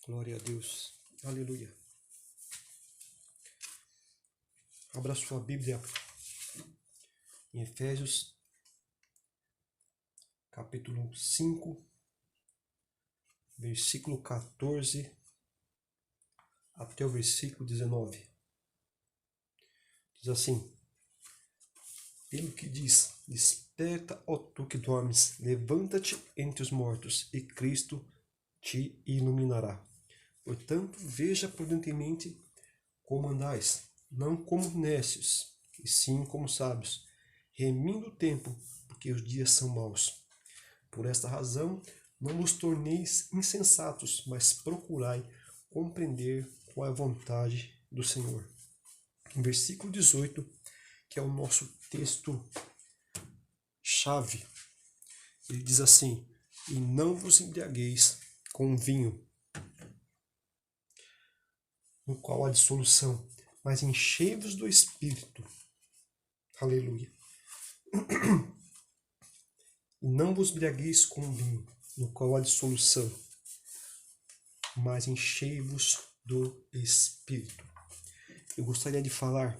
Glória a Deus. Aleluia. Abra sua Bíblia em Efésios, capítulo 5, versículo 14 até o versículo 19. Diz assim: pelo que diz, desperta, ó tu que dormes, levanta-te entre os mortos, e Cristo te iluminará. Portanto, veja prudentemente como andais, não como necios, e sim como sábios, remindo o tempo, porque os dias são maus. Por esta razão, não vos torneis insensatos, mas procurai compreender qual é a vontade do Senhor. Em versículo 18, que é o nosso texto chave, ele diz assim: e não vos embriagueis com vinho, no qual há dissolução, mas enchei-vos do Espírito. Aleluia. E não vos embriagueis com vinho, no qual há dissolução, mas enchei-vos do Espírito. Eu gostaria de falar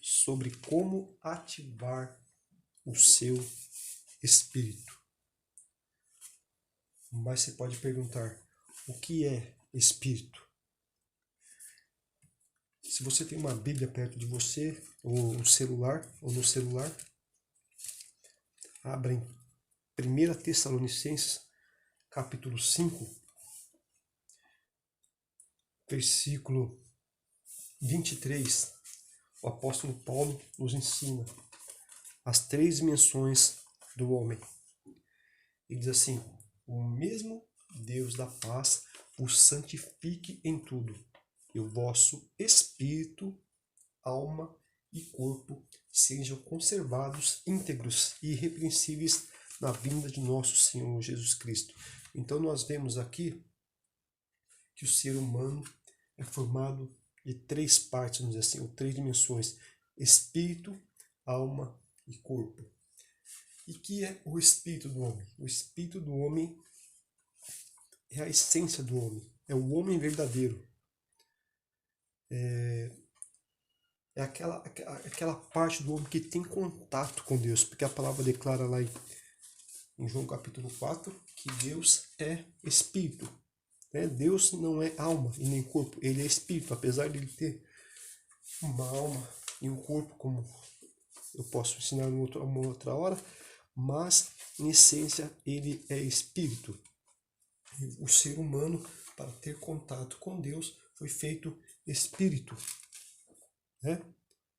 sobre como ativar o seu espírito. Mas você pode perguntar: o que é espírito? Se você tem uma Bíblia perto de você, ou no celular, abra em 1 Tessalonicenses, capítulo 5, versículo 23. O apóstolo Paulo nos ensina as três dimensões do homem. Ele diz assim: o mesmo Deus da paz os santifique em tudo, e o vosso espírito, alma e corpo sejam conservados íntegros e irrepreensíveis na vinda de nosso Senhor Jesus Cristo. Então nós vemos aqui que o ser humano é formado de três partes, vamos dizer assim, ou três dimensões: espírito, alma e corpo. E que é o espírito do homem? O espírito do homem é a essência do homem, é o homem verdadeiro. É aquela parte do homem que tem contato com Deus, porque a palavra declara lá em João capítulo 4 que Deus é espírito. Deus não é alma e nem corpo, ele é espírito, apesar de ele ter uma alma e um corpo, como eu posso ensinar uma outra hora, mas em essência ele é espírito. O ser humano, para ter contato com Deus, foi feito espírito.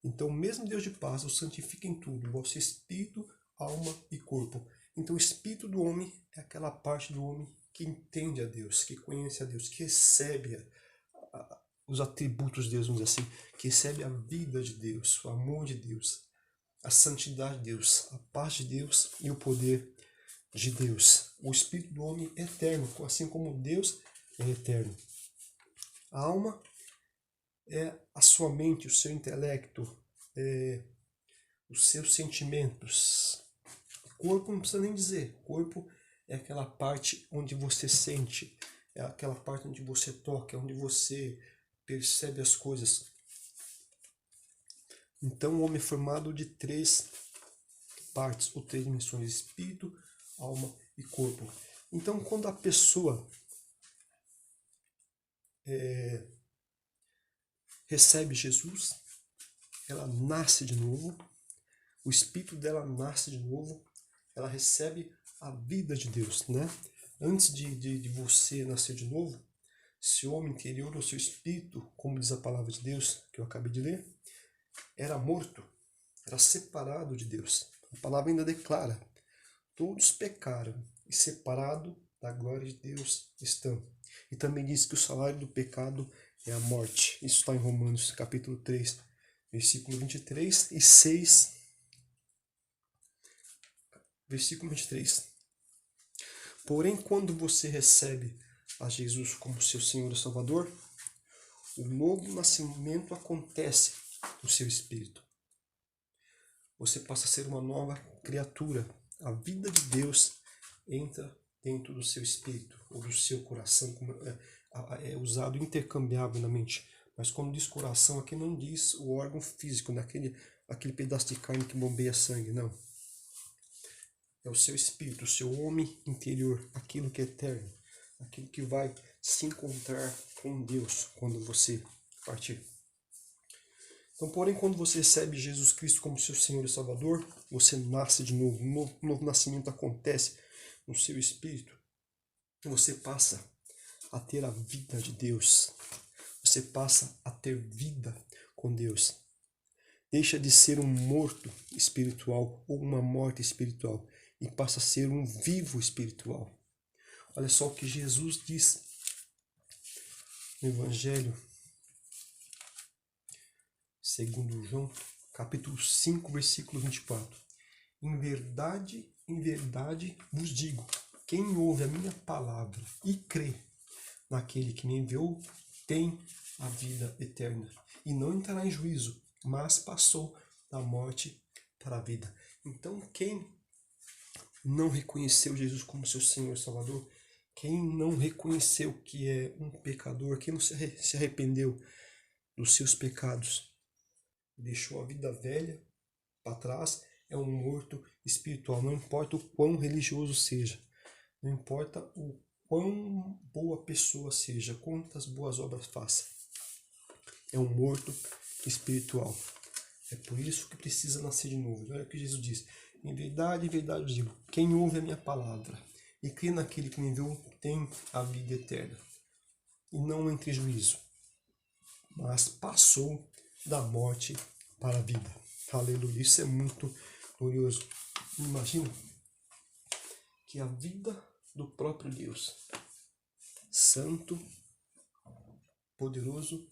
Então, mesmo Deus de paz o santifica em tudo, o vosso espírito, alma e corpo. Então, o espírito do homem é aquela parte do homem que entende a Deus, que conhece a Deus, que recebe os atributos de Deus, vamos dizer assim, que recebe a vida de Deus, o amor de Deus, a santidade de Deus, a paz de Deus e o poder de Deus. O espírito do homem é eterno, assim como Deus é eterno. A alma é a sua mente, o seu intelecto, os seus sentimentos. Corpo não precisa nem dizer. Corpo é aquela parte onde você sente, é aquela parte onde você toca, onde você percebe as coisas. Então o homem é formado de três partes, ou três dimensões: espírito, alma e corpo. Então quando a pessoa recebe Jesus, ela nasce de novo, o espírito dela nasce de novo, ela recebe a vida de Deus, né? Antes de você nascer de novo, seu homem interior, ou seu espírito, como diz a palavra de Deus, que eu acabei de ler, era morto, era separado de Deus. A palavra ainda declara: todos pecaram e separados da glória de Deus estão. E também diz que o salário do pecado é a morte. Isso está em Romanos capítulo 3, versículo 23 e 6, versículo 23. Porém, quando você recebe a Jesus como seu Senhor e Salvador, o novo nascimento acontece no seu espírito. Você passa a ser uma nova criatura. A vida de Deus entra dentro do seu espírito, ou do seu coração, é usado intercambiavelmente. Mas quando diz coração, aqui não diz o órgão físico, aquele pedaço de carne que bombeia sangue, não. É o seu espírito, o seu homem interior, aquilo que é eterno, aquilo que vai se encontrar com Deus quando você partir. Então, porém, quando você recebe Jesus Cristo como seu Senhor e Salvador, você nasce de novo. Um novo nascimento acontece no seu espírito. Você passa a ter a vida de Deus. Você passa a ter vida com Deus. Deixa de ser um morto espiritual ou uma morte espiritual e passa a ser um vivo espiritual. Olha só o que Jesus diz no Evangelho segundo João, capítulo 5, versículo 24. Em verdade vos digo, quem ouve a minha palavra e crê naquele que me enviou, tem a vida eterna. E não entrará em juízo, mas passou da morte para a vida. Então, quem não reconheceu Jesus como seu Senhor e Salvador, quem não reconheceu que é um pecador, quem não se arrependeu dos seus pecados, deixou a vida velha para trás, é um morto espiritual. Não importa o quão religioso seja, não importa o quão boa pessoa seja, quantas boas obras faça, é um morto espiritual. É por isso que precisa nascer de novo. Olha o que Jesus diz: em verdade eu digo, quem ouve a minha palavra e crê naquele que me enviou tem a vida eterna, e não entra em juízo, mas passou da morte para a vida. Aleluia, isso é muito glorioso. Imagina que a vida do próprio Deus, santo, poderoso,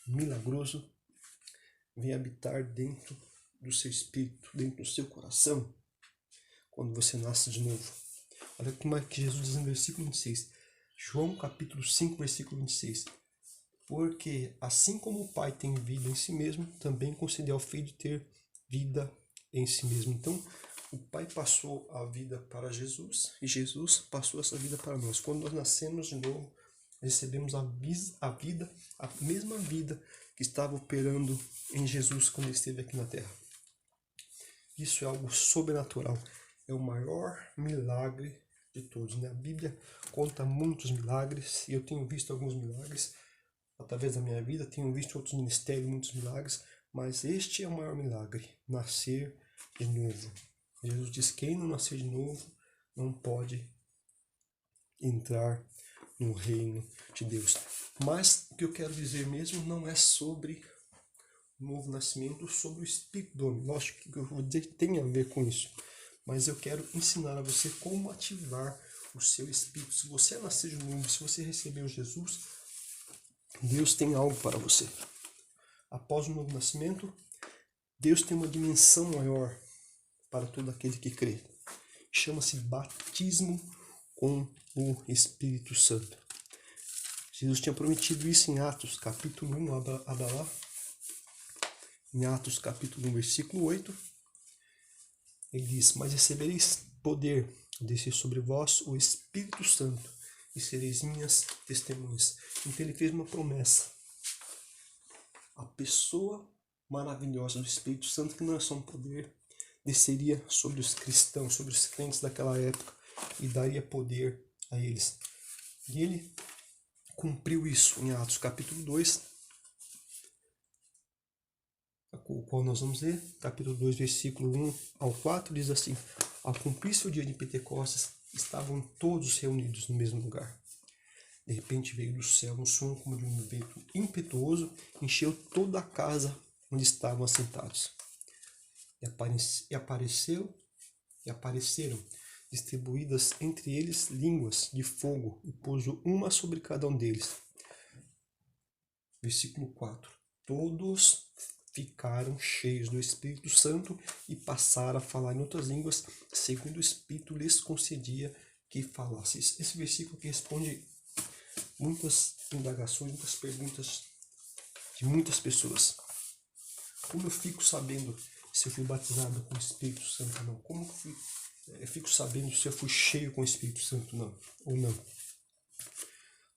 milagroso, vem habitar dentro do seu espírito, dentro do seu coração, quando você nasce de novo. Olha como é que Jesus diz no versículo 26. João capítulo 5, versículo 26. Porque assim como o Pai tem vida em si mesmo, também concedeu ao Filho ter vida em si mesmo. Então, o Pai passou a vida para Jesus e Jesus passou essa vida para nós. Quando nós nascemos de novo, recebemos a vida, a mesma vida que estava operando em Jesus quando ele esteve aqui na Terra. Isso é algo sobrenatural. É o maior milagre de todos, né? A Bíblia conta muitos milagres e eu tenho visto alguns milagres através da minha vida, tenho visto outros ministérios, muitos milagres, mas este é o maior milagre, nascer de novo. Jesus diz: quem não nascer de novo não pode entrar no reino de Deus. Mas o que eu quero dizer mesmo não é sobre o novo nascimento, sobre o Espírito do homem. Lógico que eu vou dizer que tem a ver com isso, mas eu quero ensinar a você como ativar o seu Espírito. Se você nascer de novo, se você recebeu Jesus, Deus tem algo para você. Após o novo nascimento, Deus tem uma dimensão maior para todo aquele que crê. Chama-se batismo com o Espírito Santo. Jesus tinha prometido isso em Atos, capítulo 1, abra lá. Em Atos, capítulo 1, versículo 8. Ele diz: mas recebereis poder, descer sobre vós o Espírito Santo, e sereis minhas testemunhas. Então ele fez uma promessa. A pessoa maravilhosa do Espírito Santo, que não é só um poder, desceria sobre os cristãos, sobre os crentes daquela época e daria poder a eles. E ele cumpriu isso em Atos capítulo 2, o qual nós vamos ler, capítulo 2, versículo 1 ao 4, diz assim: ao cumprir-se o dia de Pentecostes, estavam todos reunidos no mesmo lugar. De repente veio do céu um som como de um vento impetuoso, encheu toda a casa onde estavam assentados. E apareceram distribuídas entre eles línguas de fogo, e pouso uma sobre cada um deles. Versículo 4. Todos ficaram cheios do Espírito Santo e passaram a falar em outras línguas, segundo o Espírito lhes concedia que falassem. Esse versículo aqui responde muitas indagações, muitas perguntas de muitas pessoas. Como eu fico sabendo se eu fui batizado com o Espírito Santo ou não? Como eu fico sabendo se eu fui cheio com o Espírito Santo ou não?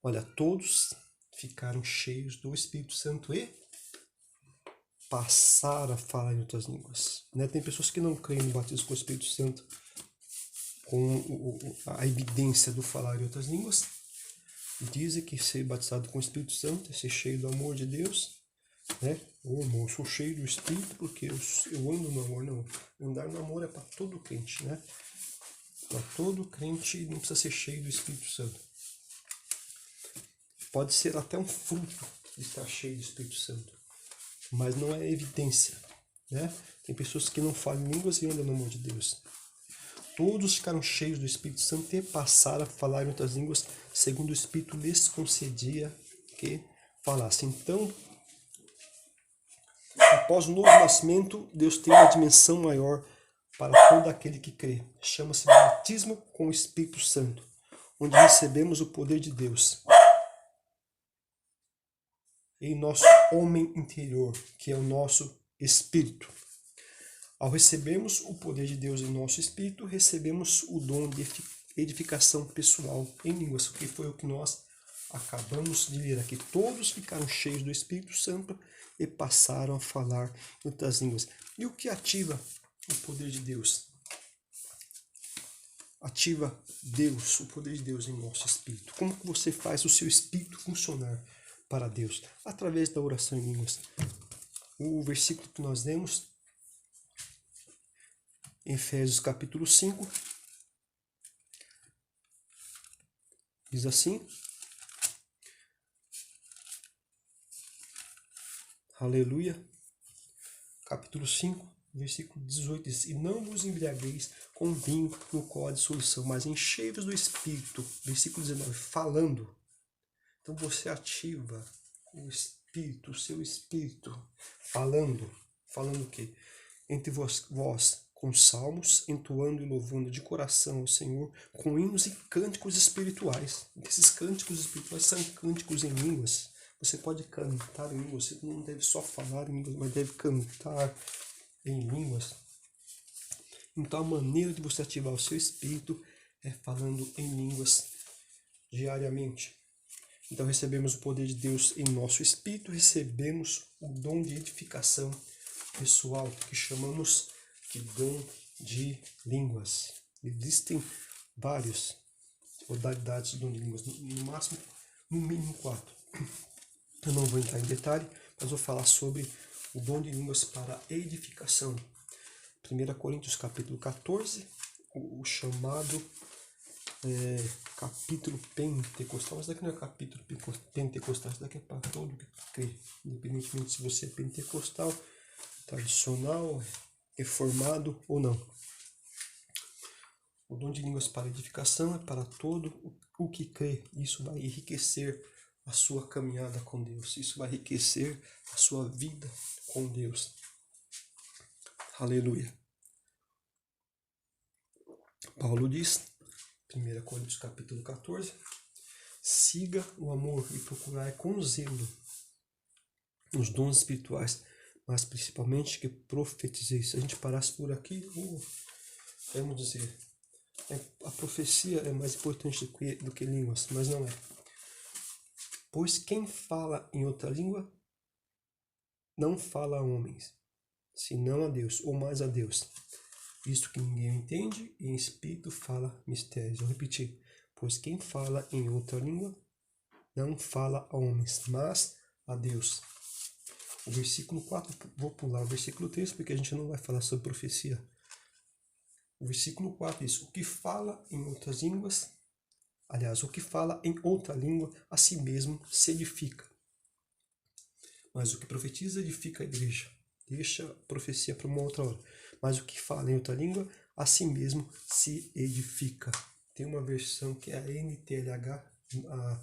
Olha, todos ficaram cheios do Espírito Santo e passaram a falar em outras línguas. Né? Tem pessoas que não creem no batismo com o Espírito Santo, com a evidência do falar em outras línguas. Dizem que ser batizado com o Espírito Santo é ser cheio do amor de Deus. Né? Eu sou cheio do Espírito porque eu ando no amor. Não, andar no amor é para todo crente. Né? Para todo crente não precisa ser cheio do Espírito Santo. Pode ser até um fruto de estar cheio do Espírito Santo, mas não é evidência. Né? Tem pessoas que não falam línguas e andam no amor de Deus. Todos ficaram cheios do Espírito Santo e passaram a falar em outras línguas, segundo o Espírito lhes concedia que falassem. Então, após o novo nascimento, Deus tem uma dimensão maior para todo aquele que crê. Chama-se batismo com o Espírito Santo, onde recebemos o poder de Deus em nosso homem interior, que é o nosso espírito. Ao recebermos o poder de Deus em nosso espírito, recebemos o dom de edificação pessoal em línguas, que foi o que nós acabamos de ler aqui. Todos ficaram cheios do Espírito Santo e passaram a falar em outras línguas. E o que ativa o poder de Deus? Ativa Deus, o poder de Deus em nosso espírito. Como que você faz o seu espírito funcionar para Deus? Através da oração em línguas. O versículo que nós lemos, Efésios capítulo 5, diz assim: aleluia, capítulo 5, versículo 18, diz: e não vos embriagueis com vinho no qual há dissolução, mas enchei-vos do Espírito. Versículo 19, falando. Então você ativa o Espírito, o seu Espírito, falando o quê? Entre vós com salmos, entoando e louvando de coração ao Senhor, com hinos e cânticos espirituais. Esses cânticos espirituais são cânticos em línguas. Você pode cantar em línguas, você não deve só falar em línguas, mas deve cantar em línguas. Então a maneira de você ativar o seu espírito é falando em línguas diariamente. Então recebemos o poder de Deus em nosso espírito, recebemos o dom de edificação pessoal, que chamamos de dom de línguas. Existem várias modalidades de dom de línguas, no máximo, no mínimo 4. Eu não vou entrar em detalhe, mas vou falar sobre o dom de línguas para edificação. 1 Coríntios capítulo 14, o chamado capítulo pentecostal. Mas daqui não é capítulo pentecostal, isso daqui é para todo que crê, independentemente se você é pentecostal, tradicional, reformado ou não. O dom de línguas para edificação é para todo o que crê. Isso vai enriquecer a sua caminhada com Deus. Isso vai enriquecer a sua vida com Deus. Aleluia. Paulo diz, 1 Coríntios capítulo 14, siga o amor e procurai com zelo os dons espirituais, mas principalmente que profetizeis. Se a gente parasse por aqui, vamos dizer, a profecia é mais importante do que línguas, mas não é. Pois quem fala em outra língua não fala a homens, senão a Deus, ou mais a Deus. Isto que ninguém entende, e em espírito fala mistérios. Vou repetir. Pois quem fala em outra língua não fala a homens, mas a Deus. O versículo 4, vou pular o versículo 3, porque a gente não vai falar sobre profecia. O versículo 4 diz: o que fala em outras línguas, aliás, o que fala em outra língua, a si mesmo se edifica. Mas o que profetiza edifica a igreja. Deixa a profecia para uma outra hora. Mas o que fala em outra língua, a si mesmo se edifica. Tem uma versão que é a NTLH, a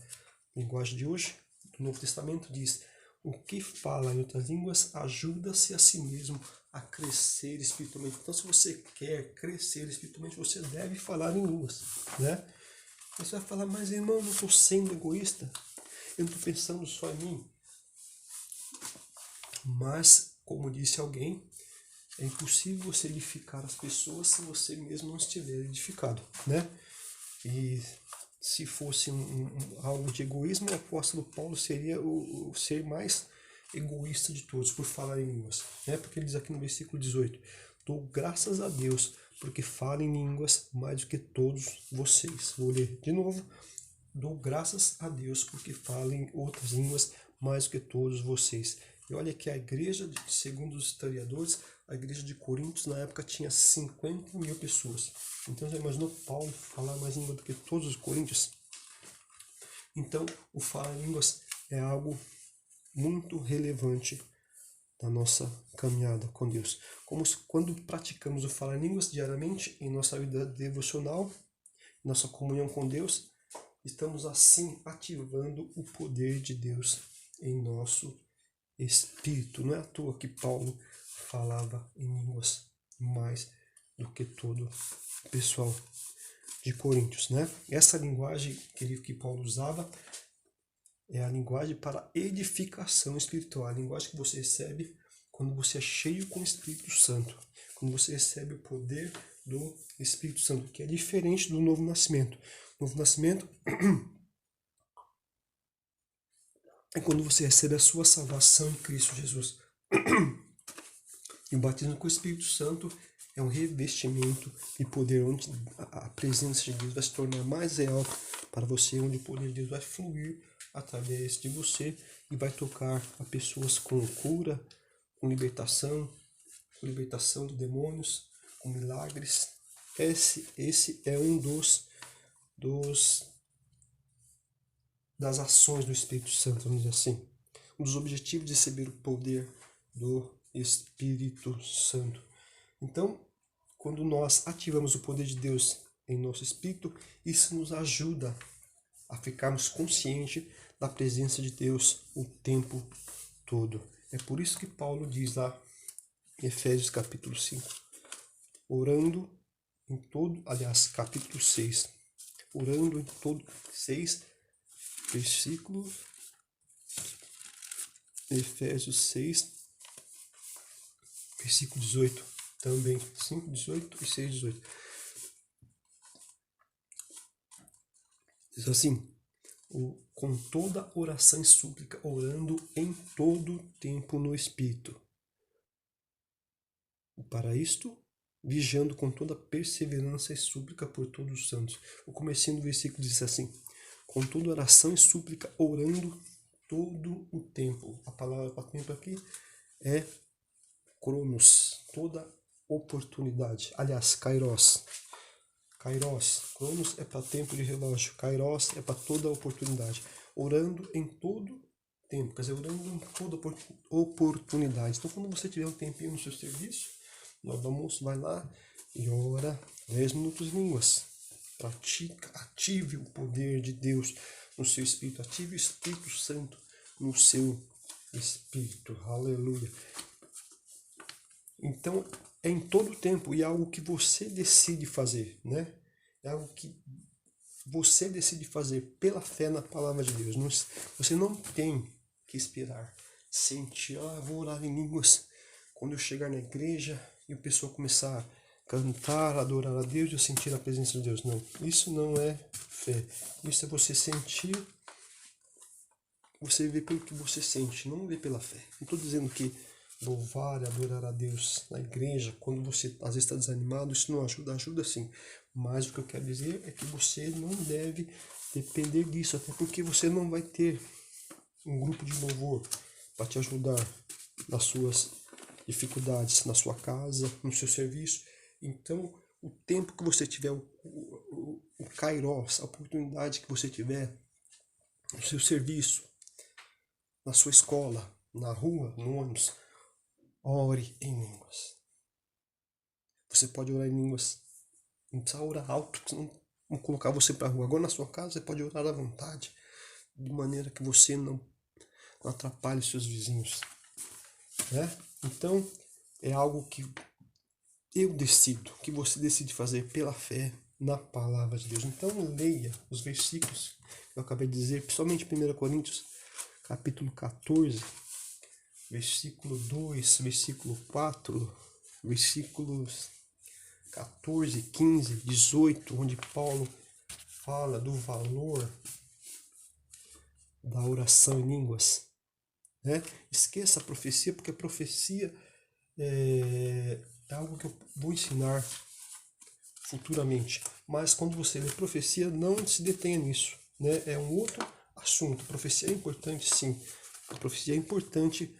linguagem de hoje, do Novo Testamento, diz: o que fala em outras línguas ajuda-se a si mesmo a crescer espiritualmente. Então, se você quer crescer espiritualmente, você deve falar em línguas, né? Você vai falar: mas irmão, eu não estou sendo egoísta, eu não estou pensando só em mim. Mas, como disse alguém, é impossível você edificar as pessoas se você mesmo não estiver edificado, né? E se fosse algo de egoísmo, o apóstolo Paulo seria o ser mais egoísta de todos por falar em línguas, né? Porque ele diz aqui no versículo 18: dou graças a Deus porque falo em línguas mais do que todos vocês. Vou ler de novo. Dou graças a Deus porque falo em outras línguas mais do que todos vocês. E olha que a igreja, segundo os historiadores, a igreja de Corinto na época tinha 50.000 pessoas. Então já imaginou Paulo falar mais língua do que todos os coríntios? Então o falar em línguas é algo muito relevante na nossa caminhada com Deus. Como quando praticamos o falar em línguas diariamente em nossa vida devocional, nossa comunhão com Deus, estamos assim ativando o poder de Deus em nosso espírito. Não é à toa que Paulo falava em línguas mais do que todo o pessoal de Coríntios, né? Essa linguagem que Paulo usava é a linguagem para edificação espiritual, a linguagem que você recebe quando você é cheio com o Espírito Santo, quando você recebe o poder do Espírito Santo, que é diferente do novo nascimento. O novo nascimento é quando você recebe a sua salvação em Cristo Jesus. E o batismo com o Espírito Santo é um revestimento e poder onde a presença de Deus vai se tornar mais real para você, onde o poder de Deus vai fluir através de você e vai tocar a pessoas com cura, com libertação de demônios, com milagres. Esse é um das ações do Espírito Santo, vamos dizer assim. Um dos objetivos de receber o poder do Espírito Santo. Então, quando nós ativamos o poder de Deus em nosso espírito, isso nos ajuda a ficarmos conscientes da presença de Deus o tempo todo. É por isso que Paulo diz lá em Efésios capítulo 5, orando em todo, aliás, capítulo 6, orando em todo, 6, versículo, Efésios 6, versículo 18, também, 5, 18 e 6, 18. Diz assim, com toda oração e súplica, orando em todo tempo no Espírito. Para isto, vigiando com toda perseverança e súplica por todos os santos. O comecinho do versículo diz assim, com toda oração e súplica, orando todo o tempo. A palavra para tempo aqui é cronos, toda oportunidade. Aliás, kairos. Kairos, cronos é para tempo de relógio, kairos é para toda oportunidade. Orando em todo tempo, quer dizer, orando em toda oportunidade. Então, quando você tiver um tempinho no seu serviço, no hora do almoço, vai lá e ora 10 minutos em línguas. Pratica, ative o poder de Deus no seu espírito, ative o Espírito Santo no seu espírito. Aleluia. Então, é em todo tempo e é algo que você decide fazer, né? É algo que você decide fazer pela fé na palavra de Deus. Você não tem que esperar, sentir, vou orar em línguas quando eu chegar na igreja e o pessoal começar a cantar, adorar a Deus e eu sentir a presença de Deus. Não, isso não é fé. Isso é você sentir, você vê pelo que você sente, não vê pela fé. Não estou dizendo que louvar e adorar a Deus na igreja, quando você às vezes está desanimado, isso não ajuda, ajuda sim. Mas o que eu quero dizer é que você não deve depender disso, até porque você não vai ter um grupo de louvor para te ajudar nas suas dificuldades, na sua casa, no seu serviço. Então, o tempo que você tiver, o kairos, a oportunidade que você tiver no seu serviço, na sua escola, na rua, no ônibus, ore em línguas. Você pode orar em línguas, não precisa orar alto, não vou colocar você para a rua. Agora na sua casa você pode orar à vontade, de maneira que você não atrapalhe seus vizinhos, né? Então é algo que eu decido, que você decide fazer pela fé na palavra de Deus. Então leia os versículos que eu acabei de dizer, principalmente 1 Coríntios, capítulo 14, versículo 2, versículo 4, versículos 14, 15, 18, onde Paulo fala do valor da oração em línguas, né? Esqueça a profecia, porque a profecia é algo que eu vou ensinar futuramente. Mas quando você lê profecia, não se detenha nisso, né? É um outro assunto. A profecia é importante, sim. A profecia é importante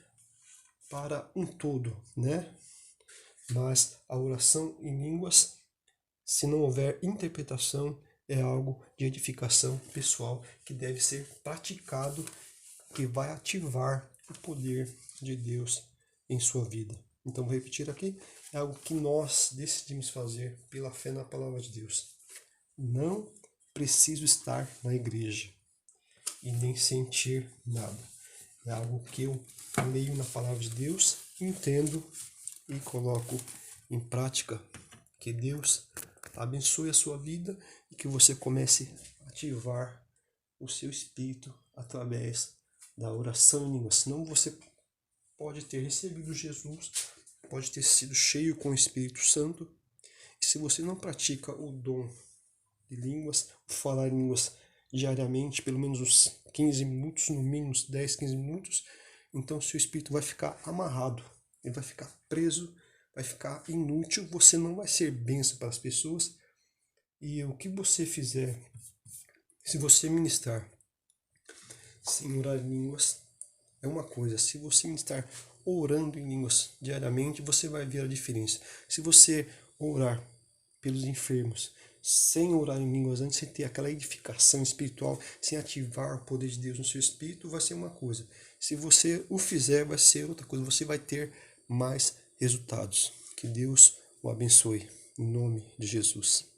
para um todo, né? Mas a oração em línguas, se não houver interpretação, é algo de edificação pessoal que deve ser praticado, que vai ativar o poder de Deus em sua vida. Então, vou repetir aqui, é algo que nós decidimos fazer pela fé na palavra de Deus. Não preciso estar na igreja e nem sentir nada. É algo que eu leio na palavra de Deus, entendo e coloco em prática. Que Deus abençoe a sua vida e que você comece a ativar o seu espírito através da oração em línguas. Senão você pode ter recebido Jesus, pode ter sido cheio com o Espírito Santo, e se você não pratica o dom de línguas, falar em línguas diariamente, pelo menos uns 15 minutos, no mínimo uns 10, 15 minutos, então seu espírito vai ficar amarrado, ele vai ficar preso, vai ficar inútil, você não vai ser bênção para as pessoas, e o que você fizer, se você ministrar sem orar em línguas, é uma coisa. Se você ministrar orando em línguas diariamente, você vai ver a diferença. Se você orar pelos enfermos, sem orar em línguas antes, sem ter aquela edificação espiritual, sem ativar o poder de Deus no seu espírito, vai ser uma coisa. Se você o fizer, vai ser outra coisa. Você vai ter mais resultados. Que Deus o abençoe. Em nome de Jesus.